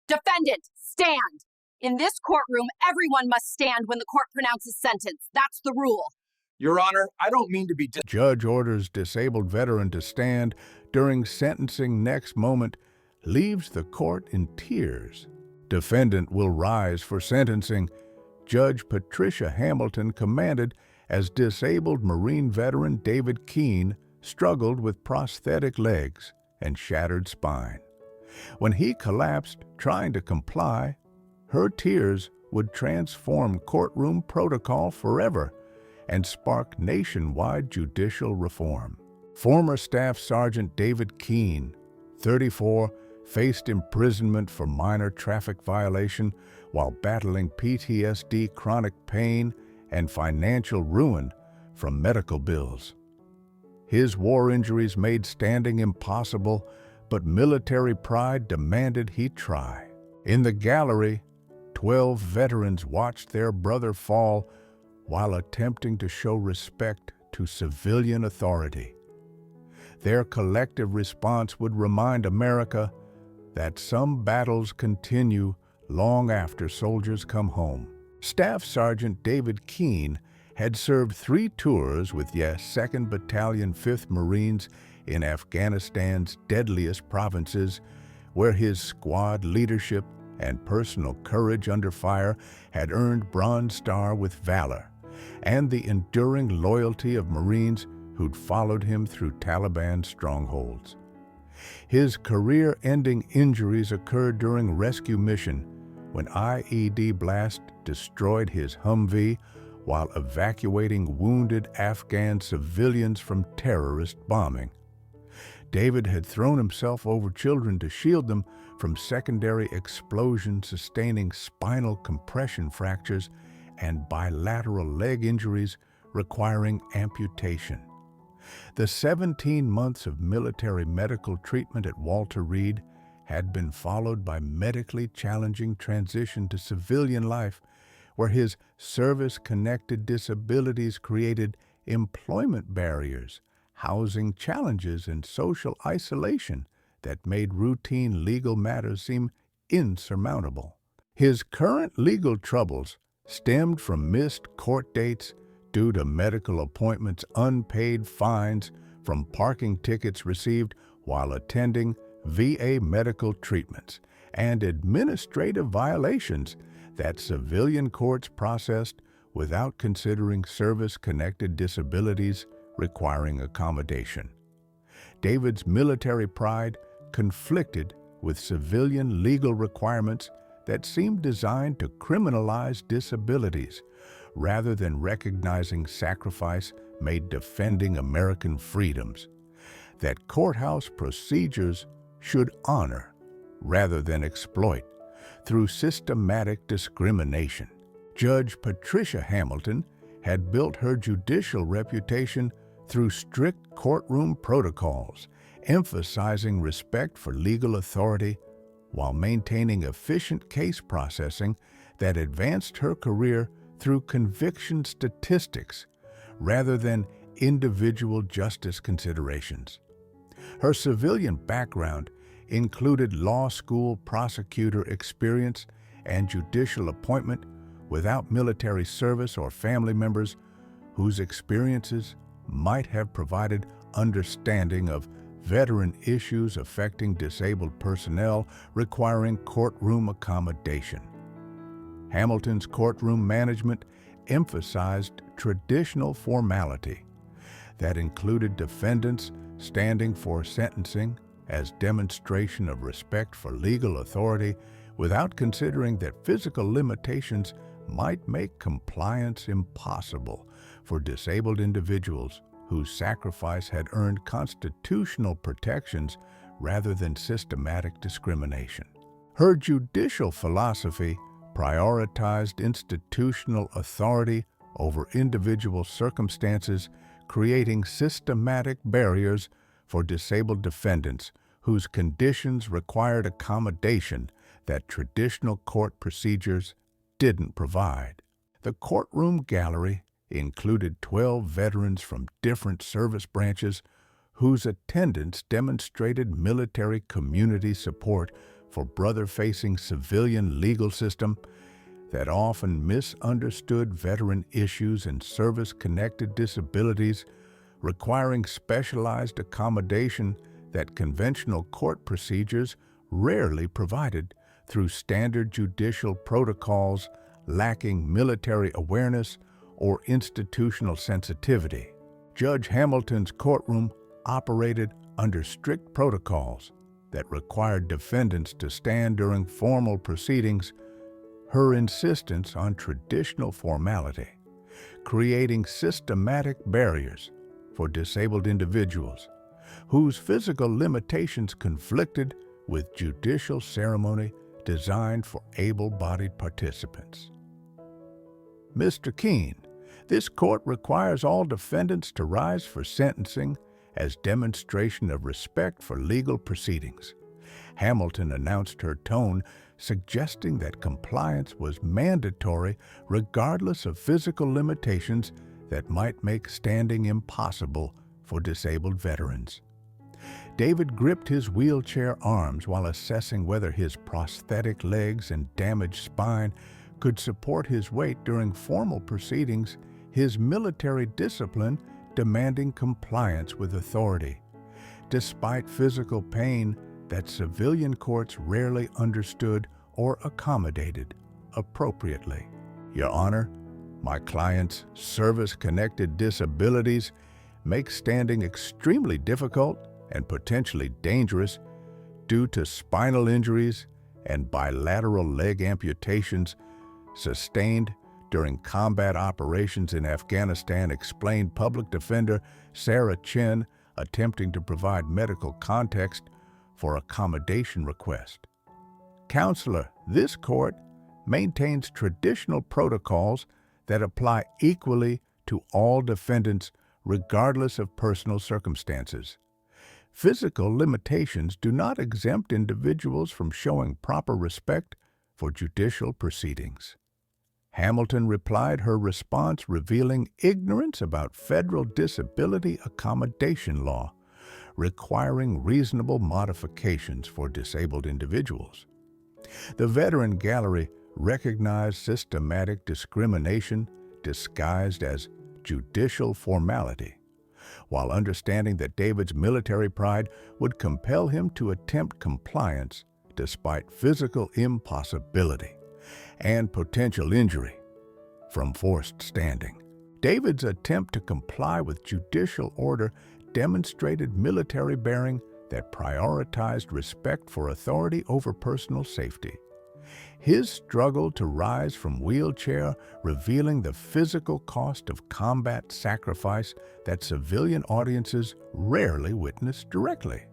Defendant, stand. In this courtroom, everyone must stand when the court pronounces sentence. That's the rule. Your Honor, I don't mean to be... Judge orders disabled veteran to stand during sentencing. Next moment, leaves the court in tears. Defendant will rise for sentencing. Judge Patricia Hamilton commanded as disabled Marine veteran David Keane struggled with prosthetic legs and shattered spine. When he collapsed trying to comply, her tears would transform courtroom protocol forever and spark nationwide judicial reform. Former Staff Sergeant David Keane, 34, faced imprisonment for minor traffic violation while battling PTSD, chronic pain, and financial ruin from medical bills. His war injuries made standing impossible, but military pride demanded he try. In the gallery, 12 veterans watched their brother fall while attempting to show respect to civilian authority. Their collective response would remind America that some battles continue long after soldiers come home. Staff Sergeant David Keane had served 3 tours with the 2nd Battalion, 5th Marines in Afghanistan's deadliest provinces, where his squad leadership and personal courage under fire had earned Bronze Star with valor, and the enduring loyalty of Marines who'd followed him through Taliban strongholds. His career-ending injuries occurred during rescue mission when IED blast destroyed his Humvee while evacuating wounded Afghan civilians from terrorist bombing. David had thrown himself over children to shield them from secondary explosion, sustaining spinal compression fractures and bilateral leg injuries requiring amputation. The 17 months of military medical treatment at Walter Reed had been followed by medically challenging transition to civilian life, where his service-connected disabilities created employment barriers, housing challenges, and social isolation that made routine legal matters seem insurmountable. His current legal troubles stemmed from missed court dates due to medical appointments, unpaid fines from parking tickets received while attending VA medical treatments, and administrative violations that civilian courts processed without considering service-connected disabilities requiring accommodation. David's military pride conflicted with civilian legal requirements that seemed designed to criminalize disabilities rather than recognizing sacrifice made defending American freedoms, that courthouse procedures should honor rather than exploit through systematic discrimination. Judge Patricia Hamilton had built her judicial reputation through strict courtroom protocols, emphasizing respect for legal authority while maintaining efficient case processing that advanced her career through conviction statistics rather than individual justice considerations. Her civilian background included law school prosecutor experience and judicial appointment without military service or family members whose experiences might have provided understanding of veteran issues affecting disabled personnel requiring courtroom accommodation. Hamilton's courtroom management emphasized traditional formality that included defendants standing for sentencing as demonstration of respect for legal authority without considering that physical limitations might make compliance impossible for disabled individuals whose sacrifice had earned constitutional protections rather than systematic discrimination. Her judicial philosophy prioritized institutional authority over individual circumstances, creating systematic barriers for disabled defendants whose conditions required accommodation that traditional court procedures didn't provide. The courtroom gallery included 12 veterans from different service branches whose attendance demonstrated military community support for brother-facing civilian legal system that often misunderstood veteran issues and service-connected disabilities, requiring specialized accommodation that conventional court procedures rarely provided through standard judicial protocols lacking military awareness or institutional sensitivity. Judge Hamilton's courtroom operated under strict protocols that required defendants to stand during formal proceedings, her insistence on traditional formality, creating systematic barriers for disabled individuals whose physical limitations conflicted with judicial ceremony designed for able-bodied participants. Mr. Keane, this court requires all defendants to rise for sentencing as demonstration of respect for legal proceedings. Hamilton announced her tone, suggesting that compliance was mandatory regardless of physical limitations that might make standing impossible for disabled veterans. David gripped his wheelchair arms while assessing whether his prosthetic legs and damaged spine could support his weight during formal proceedings, his military discipline demanding compliance with authority, despite physical pain that civilian courts rarely understood or accommodated appropriately. Your Honor, my client's service-connected disabilities make standing extremely difficult and potentially dangerous due to spinal injuries and bilateral leg amputations sustained during combat operations in Afghanistan, explained Public Defender Sarah Chin, attempting to provide medical context for accommodation request. Counselor, this court maintains traditional protocols that apply equally to all defendants regardless of personal circumstances. Physical limitations do not exempt individuals from showing proper respect for judicial proceedings. Hamilton replied, her response revealing ignorance about federal disability accommodation law, requiring reasonable modifications for disabled individuals. The Veteran Gallery recognized systematic discrimination disguised as judicial formality, while understanding that David's military pride would compel him to attempt compliance despite physical impossibility and potential injury from forced standing. David's attempt to comply with judicial order demonstrated military bearing that prioritized respect for authority over personal safety. His struggle to rise from wheelchair revealing the physical cost of combat sacrifice that civilian audiences rarely witnessed directly.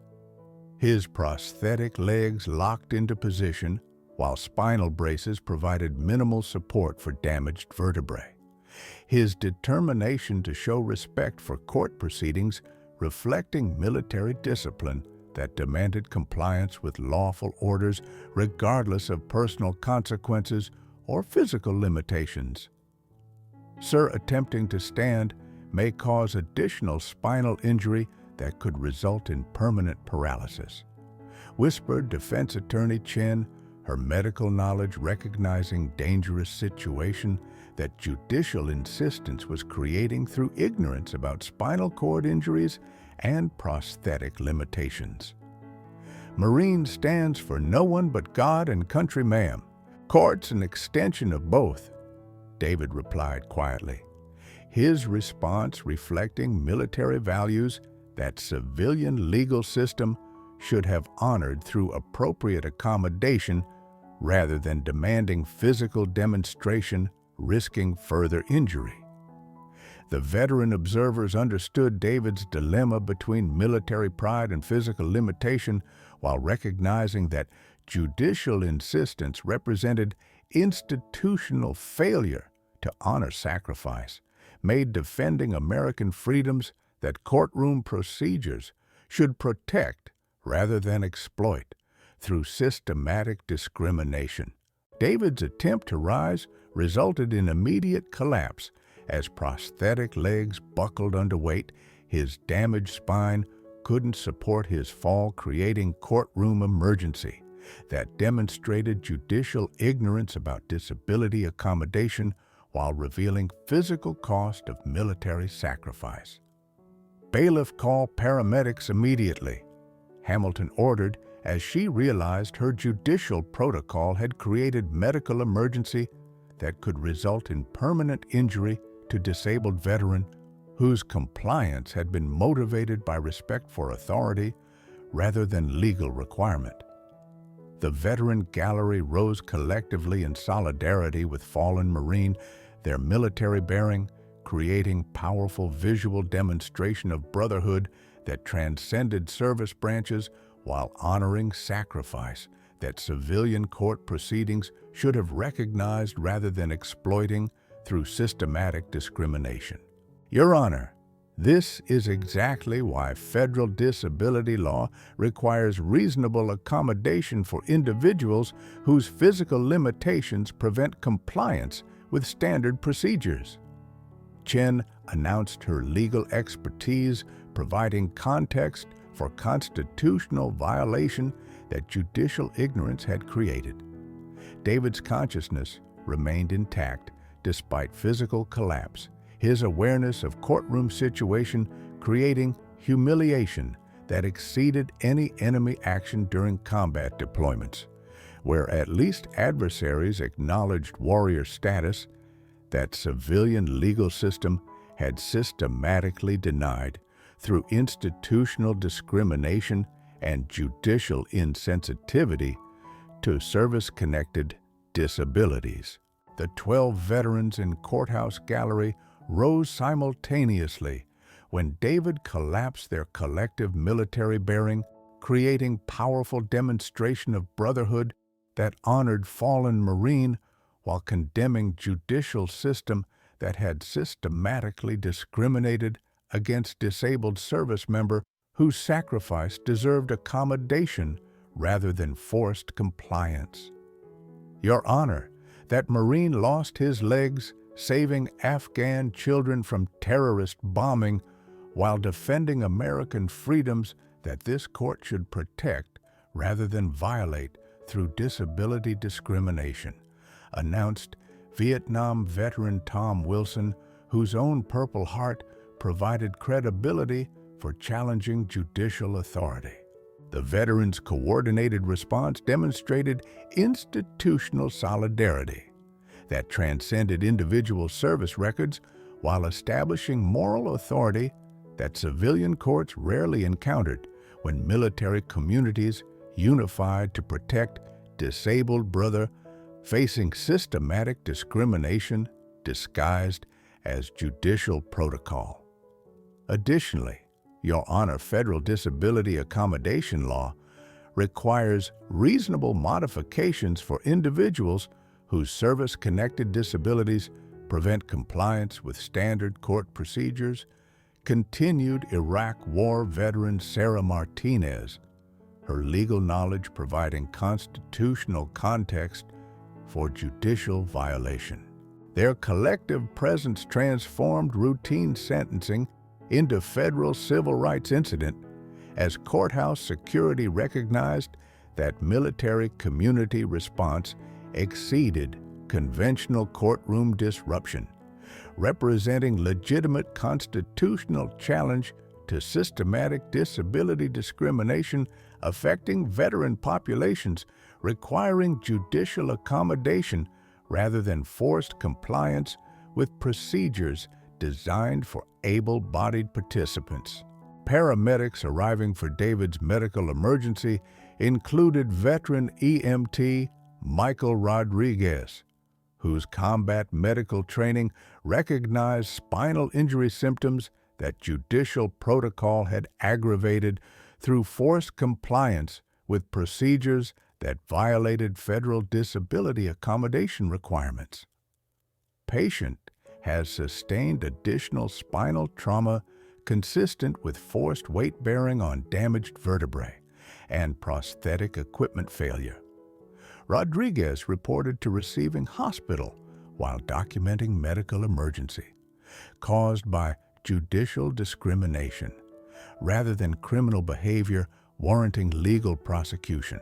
His prosthetic legs locked into position while spinal braces provided minimal support for damaged vertebrae. His determination to show respect for court proceedings reflecting military discipline that demanded compliance with lawful orders regardless of personal consequences or physical limitations. Sir, attempting to stand may cause additional spinal injury that could result in permanent paralysis, whispered defense attorney Chin, her medical knowledge recognizing dangerous situation that judicial insistence was creating through ignorance about spinal cord injuries and prosthetic limitations. Marine stands for no one but God and country, ma'am. Court's an extension of both, David replied quietly, his response reflecting military values that civilian legal system should have honored through appropriate accommodation rather than demanding physical demonstration risking further injury. The veteran observers understood David's dilemma between military pride and physical limitation while recognizing that judicial insistence represented institutional failure to honor sacrifice, made defending American freedoms that courtroom procedures should protect rather than exploit through systematic discrimination. David's attempt to rise resulted in immediate collapse as prosthetic legs buckled under weight. His damaged spine couldn't support his fall, creating courtroom emergency, that demonstrated judicial ignorance about disability accommodation while revealing physical cost of military sacrifice. "Bailiff, call paramedics immediately," Hamilton ordered as she realized her judicial protocol had created medical emergency that could result in permanent injury to disabled veteran whose compliance had been motivated by respect for authority rather than legal requirement. The veteran gallery rose collectively in solidarity with fallen Marine, their military bearing, creating powerful visual demonstration of brotherhood that transcended service branches while honoring sacrifice that civilian court proceedings should have recognized rather than exploiting through systematic discrimination. Your Honor, this is exactly why federal disability law requires reasonable accommodation for individuals whose physical limitations prevent compliance with standard procedures. Chen announced her legal expertise, providing context for constitutional violation that judicial ignorance had created. David's consciousness remained intact despite physical collapse, his awareness of courtroom situation creating humiliation that exceeded any enemy action during combat deployments, where at least adversaries acknowledged warrior status that civilian legal system had systematically denied through institutional discrimination and judicial insensitivity to service-connected disabilities. The 12 veterans in courthouse gallery rose simultaneously when David collapsed their collective military bearing, creating powerful demonstration of brotherhood that honored fallen Marine while condemning judicial system that had systematically discriminated against disabled service member whose sacrifice deserved accommodation rather than forced compliance. Your Honor, that Marine lost his legs saving Afghan children from terrorist bombing while defending American freedoms that this court should protect rather than violate through disability discrimination, announced Vietnam veteran Tom Wilson, whose own Purple Heart provided credibility for challenging judicial authority. The veterans' coordinated response demonstrated institutional solidarity that transcended individual service records while establishing moral authority that civilian courts rarely encountered when military communities unified to protect disabled brother facing systematic discrimination disguised as judicial protocol. Additionally, Your Honor, federal disability accommodation law requires reasonable modifications for individuals whose service-connected disabilities prevent compliance with standard court procedures, continued Iraq War veteran Sarah Martinez, her legal knowledge providing constitutional context for judicial violation. Their collective presence transformed routine sentencing into federal civil rights incident as courthouse security recognized that military community response exceeded conventional courtroom disruption, representing legitimate constitutional challenge to systematic disability discrimination affecting veteran populations requiring judicial accommodation rather than forced compliance with procedures designed for able-bodied participants. Paramedics arriving for David's medical emergency included veteran EMT Michael Rodriguez, whose combat medical training recognized spinal injury symptoms that judicial protocol had aggravated through forced compliance with procedures that violated federal disability accommodation requirements. Patient has sustained additional spinal trauma consistent with forced weight bearing on damaged vertebrae and prosthetic equipment failure. Rodriguez reported to receiving hospital while documenting medical emergency caused by judicial discrimination rather than criminal behavior warranting legal prosecution.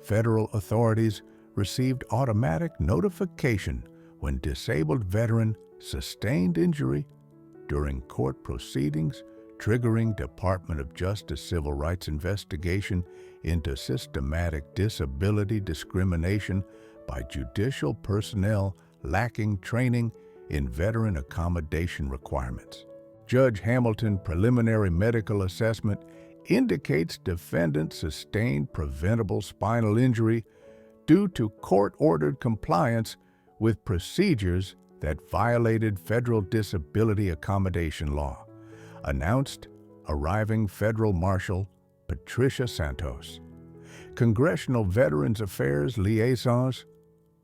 federal authorities received automatic notification when disabled veteran sustained injury during court proceedings, triggering Department of Justice civil rights investigation into systematic disability discrimination by judicial personnel lacking training in veteran accommodation requirements. Judge Hamilton's preliminary medical assessment indicates defendant sustained preventable spinal injury due to court-ordered compliance with procedures that violated federal disability accommodation law, announced arriving Federal Marshal Patricia Santos. Congressional Veterans Affairs liaisons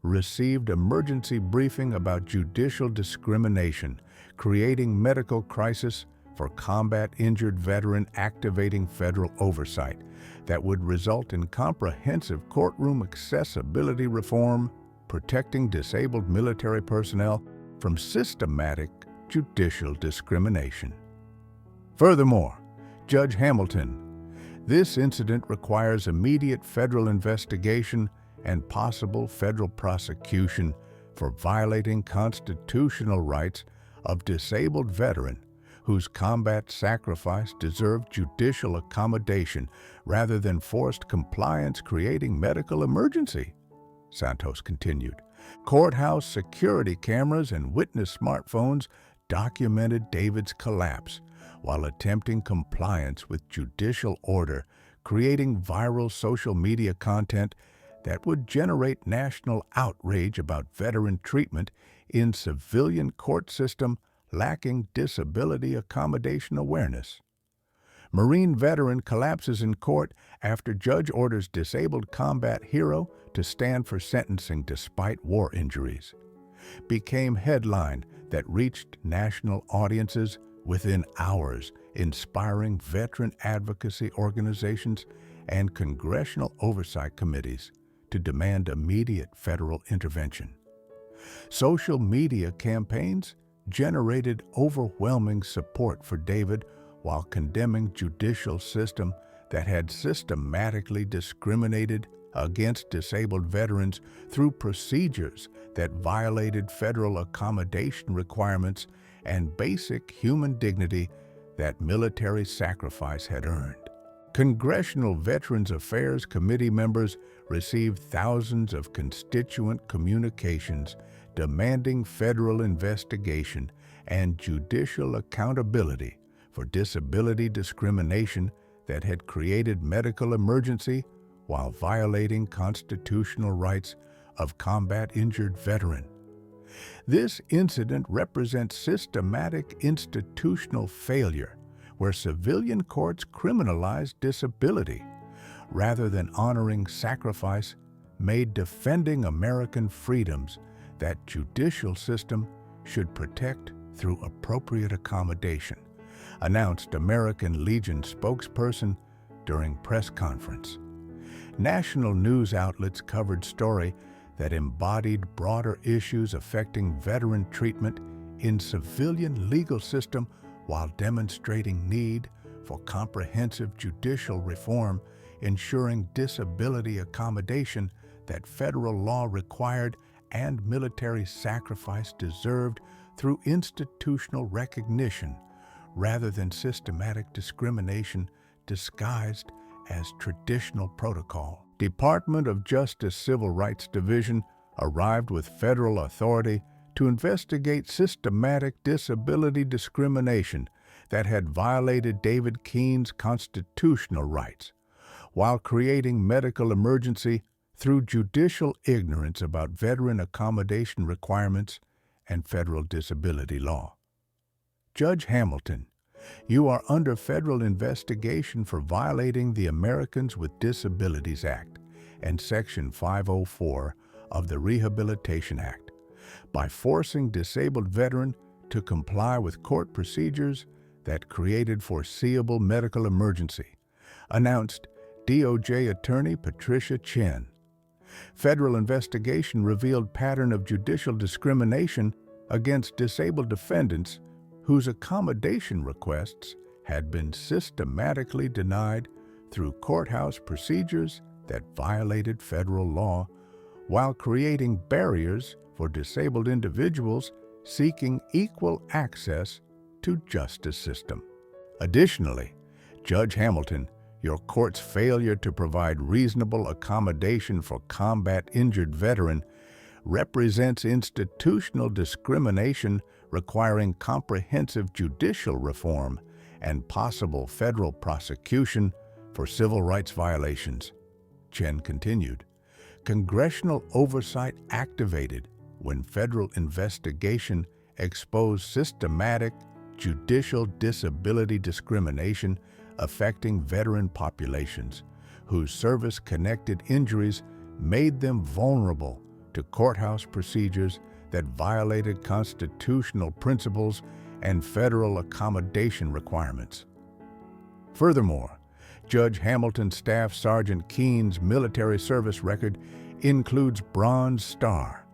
received emergency briefing about judicial discrimination, creating medical crisis for combat-injured veteran, activating federal oversight that would result in comprehensive courtroom accessibility reform, protecting disabled military personnel from systematic judicial discrimination. Furthermore, Judge Hamilton, this incident requires immediate federal investigation and possible federal prosecution for violating constitutional rights of disabled veteran whose combat sacrifice deserved judicial accommodation rather than forced compliance, creating medical emergency. Santos continued. Courthouse security cameras and witness smartphones documented David's collapse while attempting compliance with judicial order, creating viral social media content that would generate national outrage about veteran treatment in civilian court system lacking disability accommodation awareness. Marine veteran collapses in court after judge orders disabled combat hero to stand for sentencing despite war injuries. Became headline that reached national audiences within hours, inspiring veteran advocacy organizations and congressional oversight committees to demand immediate federal intervention. Social media campaigns generated overwhelming support for David while condemning judicial system that had systematically discriminated against disabled veterans through procedures that violated federal accommodation requirements and basic human dignity that military sacrifice had earned. Congressional Veterans Affairs Committee members received thousands of constituent communications demanding federal investigation and judicial accountability for disability discrimination that had created medical emergency while violating constitutional rights of combat-injured veteran. This incident represents systematic institutional failure where civilian courts criminalize disability rather than honoring sacrifice made defending American freedoms that judicial system should protect through appropriate accommodation, announced American Legion spokesperson during press conference. National news outlets covered story that embodied broader issues affecting veteran treatment in civilian legal system while demonstrating need for comprehensive judicial reform, ensuring disability accommodation that federal law required and military sacrifice deserved through institutional recognition rather than systematic discrimination disguised as traditional protocol. Department of Justice Civil Rights Division arrived with federal authority to investigate systematic disability discrimination that had violated David Keane's constitutional rights, while creating medical emergency through judicial ignorance about veteran accommodation requirements and federal disability law. Judge Hamilton, you are under federal investigation for violating the Americans with Disabilities Act and Section 504 of the Rehabilitation Act by forcing disabled veteran to comply with court procedures that created foreseeable medical emergency, announced DOJ Attorney Patricia Hamilton. Federal investigation revealed pattern of judicial discrimination against disabled defendants whose accommodation requests had been systematically denied through courthouse procedures that violated federal law while creating barriers for disabled individuals seeking equal access to justice system. Additionally, Judge Hamilton, your court's failure to provide reasonable accommodation for combat-injured veteran represents institutional discrimination requiring comprehensive judicial reform and possible federal prosecution for civil rights violations. Chen continued, congressional oversight activated when federal investigation exposed systematic judicial disability discrimination affecting veteran populations whose service-connected injuries made them vulnerable to courthouse procedures that violated constitutional principles and federal accommodation requirements. Furthermore, Judge Hamilton Staff Sergeant Keane's military service record includes Bronze Star,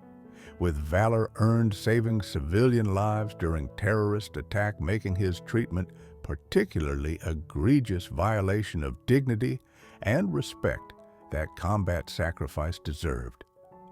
with valor earned saving civilian lives during terrorist attack, making his treatment particularly egregious violation of dignity and respect that combat sacrifice deserved,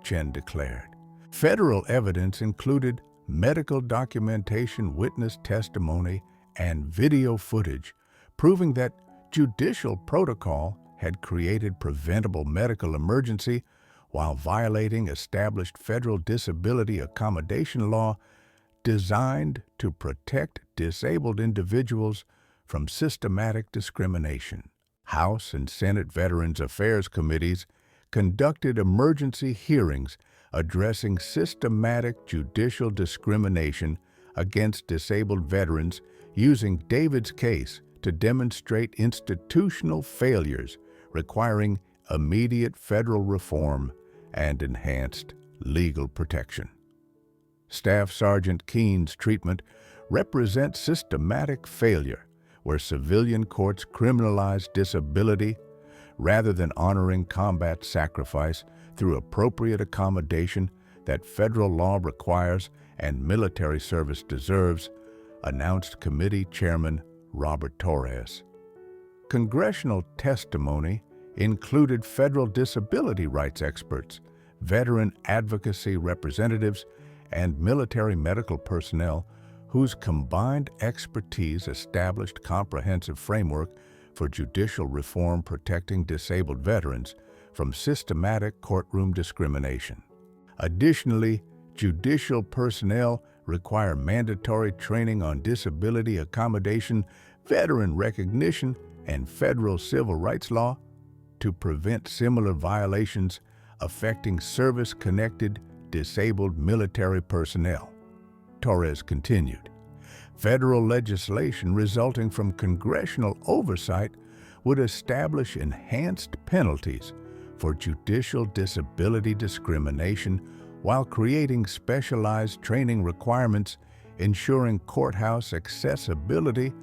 Chen declared. Federal evidence included medical documentation, witness testimony, and video footage proving that judicial protocol had created preventable medical emergency while violating established federal disability accommodation law designed to protect disabled individuals from systematic discrimination. House and Senate Veterans Affairs Committees conducted emergency hearings addressing systematic judicial discrimination against disabled veterans using David's case to demonstrate institutional failures requiring immediate federal reform and enhanced legal protection. Staff Sergeant Keane's treatment represents systematic failure where civilian courts criminalize disability rather than honoring combat sacrifice through appropriate accommodation that federal law requires and military service deserves, announced Committee Chairman Robert Torres. Congressional testimony included federal disability rights experts, veteran advocacy representatives, and military medical personnel whose combined expertise established comprehensive framework for judicial reform protecting disabled veterans from systematic courtroom discrimination. Additionally, judicial personnel require mandatory training on disability accommodation, veteran recognition, and federal civil rights law to prevent similar violations affecting service-connected disabled military personnel. Torres continued, federal legislation resulting from congressional oversight would establish enhanced penalties for judicial disability discrimination while creating specialized training requirements ensuring courthouse accessibility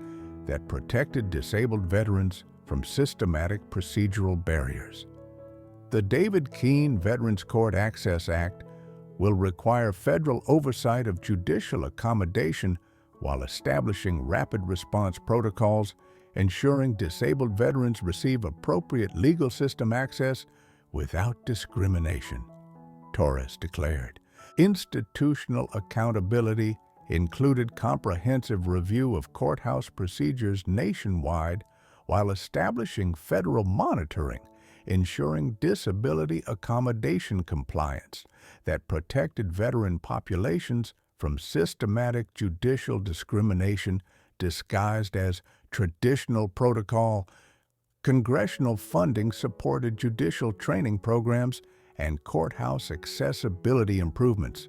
that protected disabled veterans from systematic procedural barriers. The David Keane Veterans Court Access Act will require federal oversight of judicial accommodation while establishing rapid response protocols, ensuring disabled veterans receive appropriate legal system access without discrimination, Torres declared. Institutional accountability included comprehensive review of courthouse procedures nationwide while establishing federal monitoring, ensuring disability accommodation compliance that protected veteran populations from systematic judicial discrimination disguised as traditional protocol. Congressional funding supported judicial training programs and courthouse accessibility improvements,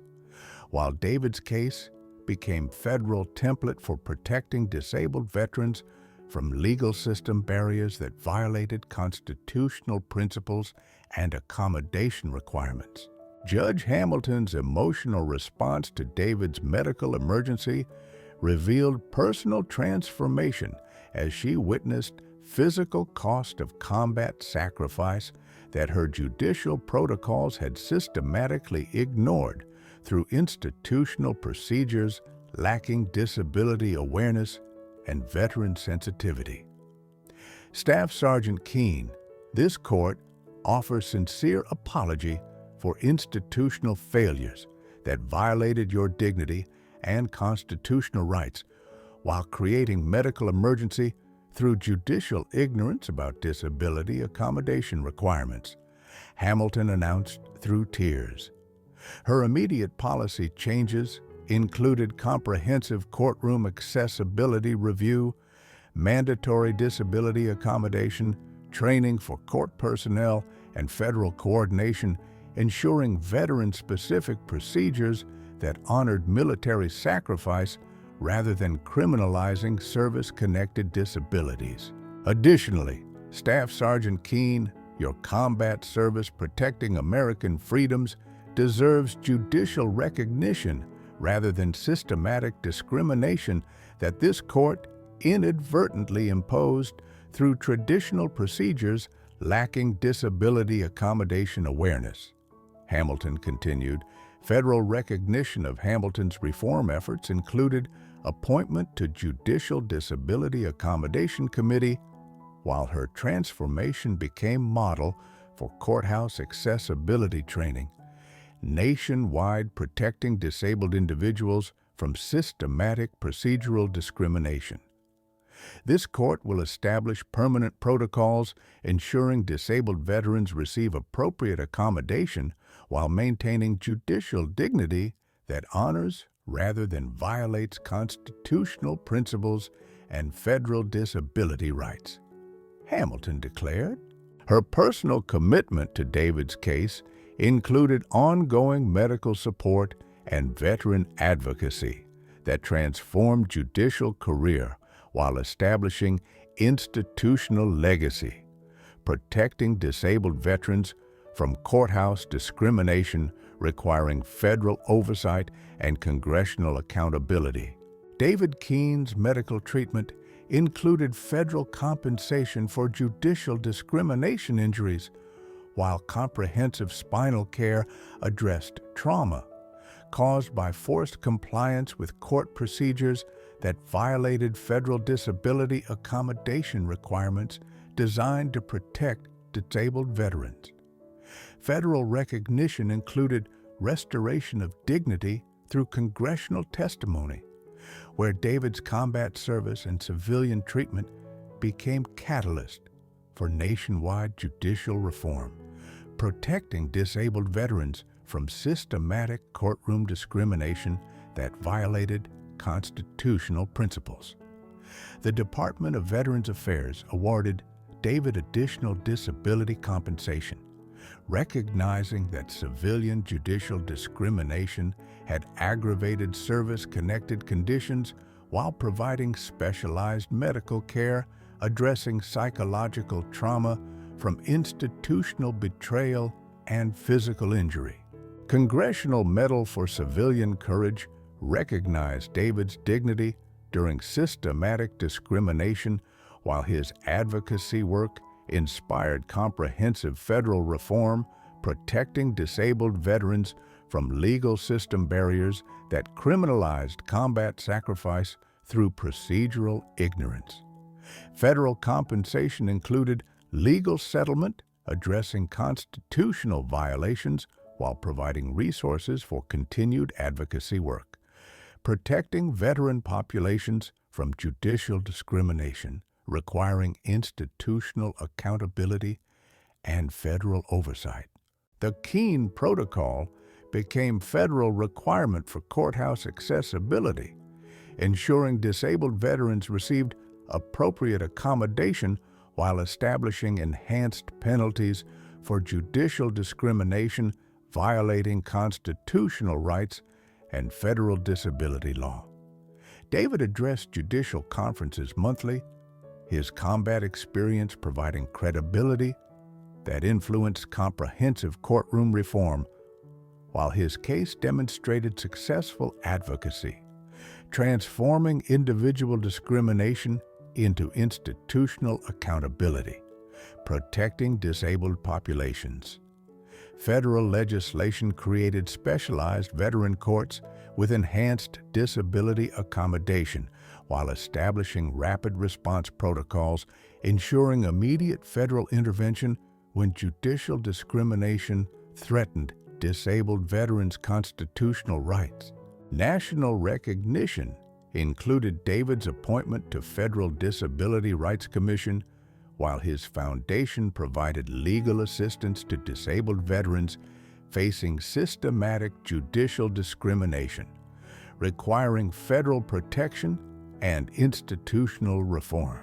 while David's case became federal template for protecting disabled veterans from legal system barriers that violated constitutional principles and accommodation requirements. Judge Hamilton's emotional response to David's medical emergency revealed personal transformation as she witnessed physical cost of combat sacrifice that her judicial protocols had systematically ignored through institutional procedures lacking disability awareness and veteran sensitivity. Staff Sergeant Keane, this court offers sincere apology for institutional failures that violated your dignity and constitutional rights while creating medical emergency through judicial ignorance about disability accommodation requirements, Hamilton announced through tears. Her immediate policy changes included comprehensive courtroom accessibility review, mandatory disability accommodation, training for court personnel, and federal coordination, ensuring veteran-specific procedures that honored military sacrifice rather than criminalizing service-connected disabilities. Additionally, Staff Sergeant Keane, your combat service protecting American freedoms, deserves judicial recognition rather than systematic discrimination that this court inadvertently imposed through traditional procedures lacking disability accommodation awareness. Hamilton continued, federal recognition of Hamilton's reform efforts included appointment to Judicial Disability Accommodation Committee, while her transformation became model for courthouse accessibility training, nationwide protecting disabled individuals from systematic procedural discrimination. This court will establish permanent protocols ensuring disabled veterans receive appropriate accommodation while maintaining judicial dignity that honors rather than violates constitutional principles and federal disability rights, Hamilton declared. Her personal commitment to David's case included ongoing medical support and veteran advocacy that transformed judicial career while establishing institutional legacy, protecting disabled veterans from courthouse discrimination requiring federal oversight and congressional accountability. David Keane's medical treatment included federal compensation for judicial discrimination injuries, while comprehensive spinal care addressed trauma caused by forced compliance with court procedures that violated federal disability accommodation requirements designed to protect disabled veterans. Federal recognition included restoration of dignity through congressional testimony, where David's combat service and civilian treatment became catalyst for nationwide judicial reform, protecting disabled veterans from systematic courtroom discrimination that violated constitutional principles. The Department of Veterans Affairs awarded David additional disability compensation, recognizing that civilian judicial discrimination had aggravated service-connected conditions while providing specialized medical care addressing psychological trauma from institutional betrayal and physical injury. Congressional Medal for Civilian Courage recognized David's dignity during systematic discrimination, while his advocacy work inspired comprehensive federal reform, protecting disabled veterans from legal system barriers that criminalized combat sacrifice through procedural ignorance. Federal compensation included legal settlement addressing constitutional violations while providing resources for continued advocacy work, protecting veteran populations from judicial discrimination, requiring institutional accountability and federal oversight. The Keane Protocol became federal requirement for courthouse accessibility, ensuring disabled veterans received appropriate accommodation while establishing enhanced penalties for judicial discrimination violating constitutional rights and federal disability law. David addressed judicial conferences monthly, his combat experience providing credibility that influenced comprehensive courtroom reform, while his case demonstrated successful advocacy, transforming individual discrimination into institutional accountability, protecting disabled populations. Federal legislation created specialized veteran courts with enhanced disability accommodation while establishing rapid response protocols, ensuring immediate federal intervention when judicial discrimination threatened disabled veterans' constitutional rights. National recognition included David's appointment to Federal Disability Rights Commission, while his foundation provided legal assistance to disabled veterans facing systematic judicial discrimination, requiring federal protection and institutional reform.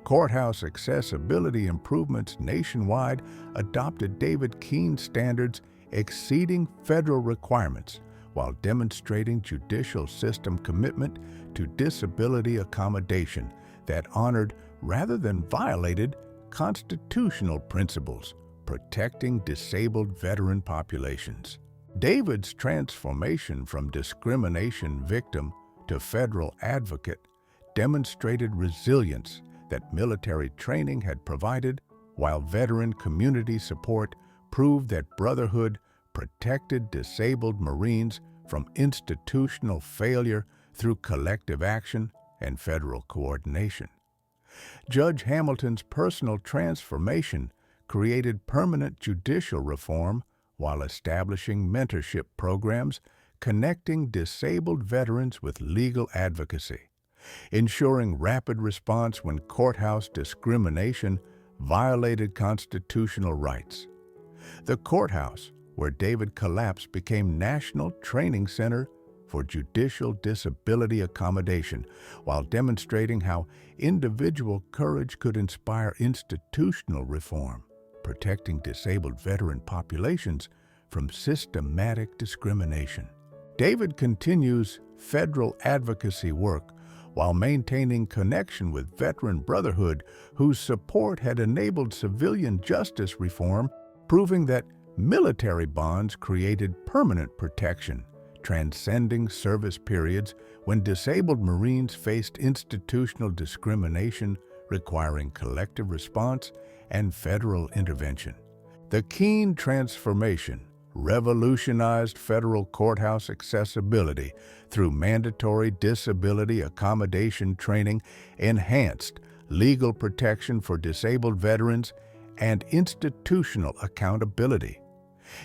Courthouse accessibility improvements nationwide adopted David Keane standards exceeding federal requirements while demonstrating judicial system commitment to disability accommodation that honored rather than violated constitutional principles protecting disabled veteran populations. David's transformation from discrimination victim to federal advocate demonstrated resilience that military training had provided, while veteran community support proved that brotherhood protected disabled Marines from institutional failure through collective action and federal coordination. Judge Hamilton's personal transformation created permanent judicial reform while establishing mentorship programs connecting disabled veterans with legal advocacy, ensuring rapid response when courthouse discrimination violated constitutional rights. The courthouse, where David collapsed, became National Training Center for Judicial Disability Accommodation, while demonstrating how individual courage could inspire institutional reform, protecting disabled veteran populations from systematic discrimination. David continues federal advocacy work while maintaining connection with Veteran Brotherhood, whose support had enabled civilian justice reform, proving that military bonds created permanent protection, transcending service periods when disabled Marines faced institutional discrimination requiring collective response and federal intervention. The Keane transformation revolutionized federal courthouse accessibility through mandatory disability accommodation training, enhanced legal protection for disabled veterans, and institutional accountability,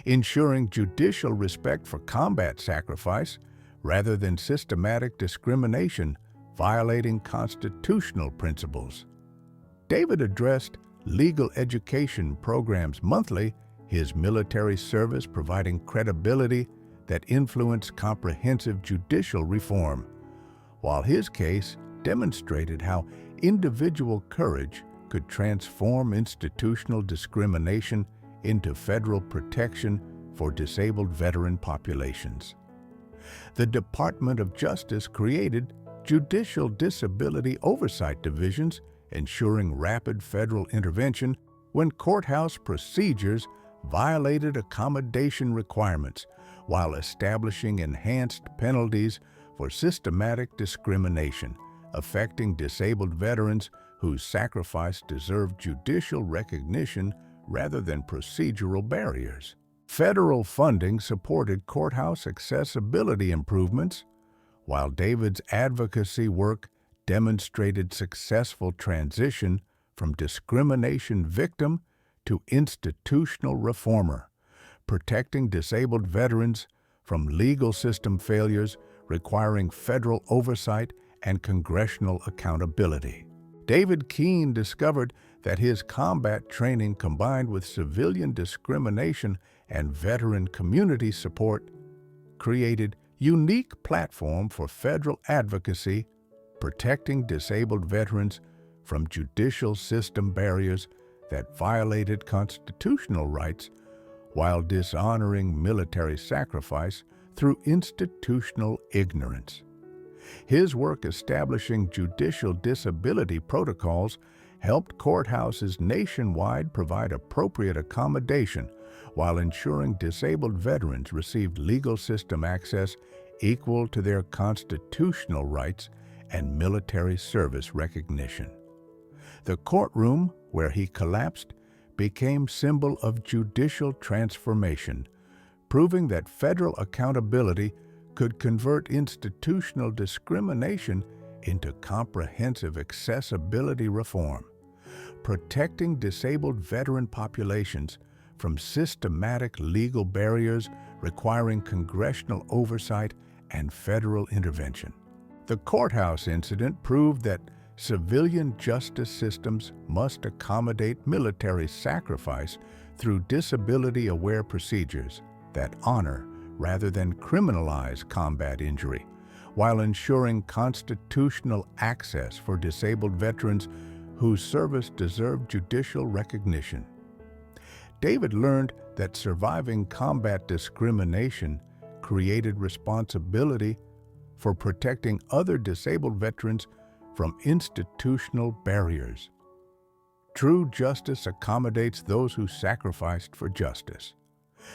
ensuring judicial respect for combat sacrifice rather than systematic discrimination violating constitutional principles. David addressed legal education programs monthly, his military service providing credibility that influenced comprehensive judicial reform, while his case demonstrated how individual courage could transform institutional discrimination into federal protection for disabled veteran populations. The Department of Justice created judicial disability oversight divisions, ensuring rapid federal intervention when courthouse procedures violated accommodation requirements, while establishing enhanced penalties for systematic discrimination affecting disabled veterans whose sacrifice deserved judicial recognition rather than procedural barriers. Federal funding supported courthouse accessibility improvements, while David's advocacy work demonstrated successful transition from discrimination victim to institutional reformer, protecting disabled veterans from legal system failures requiring federal oversight and congressional accountability. David Keane discovered that his combat training combined with civilian discrimination and veteran community support created unique platform for federal advocacy, protecting disabled veterans from judicial system barriers that violated constitutional rights while dishonoring military sacrifice through institutional ignorance. His work establishing judicial disability protocols helped courthouses nationwide provide appropriate accommodation while ensuring disabled veterans received legal system access equal to their constitutional rights and military service recognition. The courtroom where he collapsed became symbol of judicial transformation, proving that federal accountability could convert institutional discrimination into comprehensive accessibility reform, protecting disabled veteran populations from systematic legal barriers requiring congressional oversight and federal intervention. The courthouse incident proved that civilian justice systems must accommodate military sacrifice through disability-aware procedures that honor rather than criminalize combat injury, while ensuring constitutional access for disabled veterans whose service deserved judicial recognition. David learned that surviving combat discrimination created responsibility for protecting other disabled veterans from institutional barriers. True justice accommodates those who sacrificed for justice.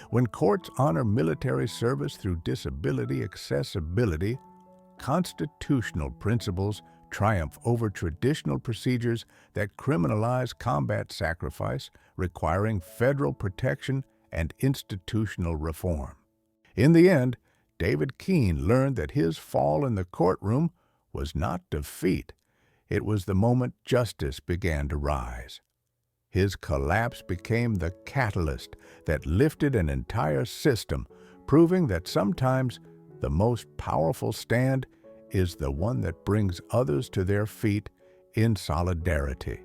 When courts honor military service through disability accessibility, constitutional principles triumph over traditional procedures that criminalize combat sacrifice, requiring federal protection and institutional reform. In the end, David Keane learned that his fall in the courtroom was not defeat. It was the moment justice began to rise. His collapse became the catalyst that lifted an entire system, proving that sometimes the most powerful stand is the one that brings others to their feet in solidarity.